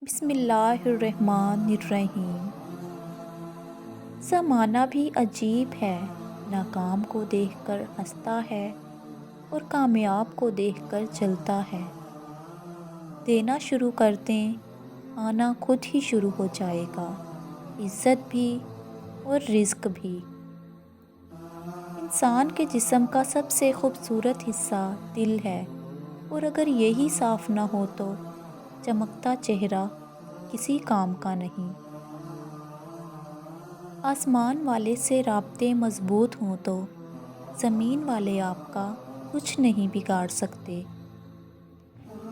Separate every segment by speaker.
Speaker 1: بسم اللہ الرحمن الرحیم۔ زمانہ بھی عجیب ہے، ناکام کو دیکھ کر ہنستا ہے اور کامیاب کو دیکھ کر جلتا ہے۔ دینا شروع کر دیں، آنا خود ہی شروع ہو جائے گا، عزت بھی اور رزق بھی۔ انسان کے جسم کا سب سے خوبصورت حصہ دل ہے، اور اگر یہی صاف نہ ہو تو چمکتا چہرہ کسی کام کا نہیں۔ آسمان والے سے رابطے مضبوط ہوں تو زمین والے آپ کا کچھ نہیں بگاڑ سکتے۔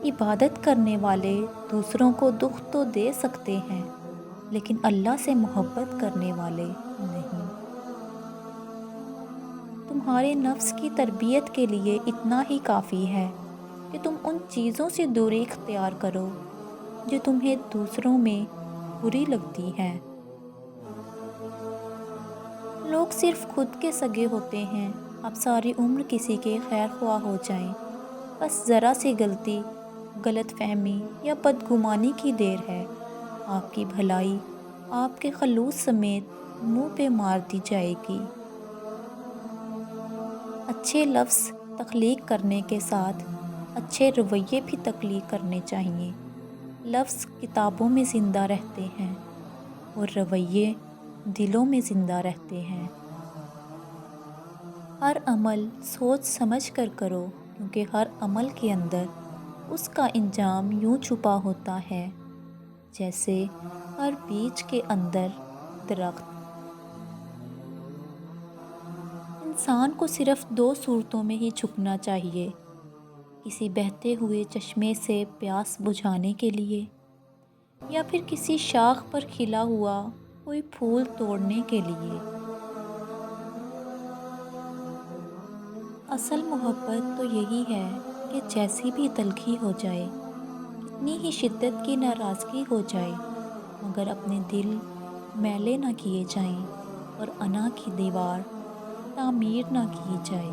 Speaker 1: عبادت کرنے والے دوسروں کو دکھ تو دے سکتے ہیں، لیکن اللہ سے محبت کرنے والے نہیں۔ تمہارے نفس کی تربیت کے لیے اتنا ہی کافی ہے کہ تم ان چیزوں سے دوری اختیار کرو جو تمہیں دوسروں میں بری لگتی ہیں۔ لوگ صرف خود کے سگے ہوتے ہیں، آپ ساری عمر کسی کے خیر خواہ ہو جائیں، بس ذرا سی غلطی، غلط فہمی یا بدگمانی کی دیر ہے، آپ کی بھلائی آپ کے خلوص سمیت منہ پہ مار دی جائے گی۔ اچھے لفظ تخلیق کرنے کے ساتھ اچھے رویے بھی تخلیق کرنے چاہیے۔ لفظ کتابوں میں زندہ رہتے ہیں اور رویے دلوں میں زندہ رہتے ہیں۔ ہر عمل سوچ سمجھ کر کرو، کیونکہ ہر عمل کے اندر اس کا انجام یوں چھپا ہوتا ہے جیسے ہر بیج کے اندر درخت۔ انسان کو صرف دو صورتوں میں ہی جھکنا چاہیے، کسی بہتے ہوئے چشمے سے پیاس بجھانے کے لیے، یا پھر کسی شاخ پر کھلا ہوا کوئی پھول توڑنے کے لیے۔ اصل محبت تو یہی ہے کہ جیسی بھی تلخی ہو جائے، کتنی ہی شدت کی ناراضگی ہو جائے، مگر اپنے دل میلے نہ کیے جائیں اور انا کی دیوار تعمیر نہ کی جائے۔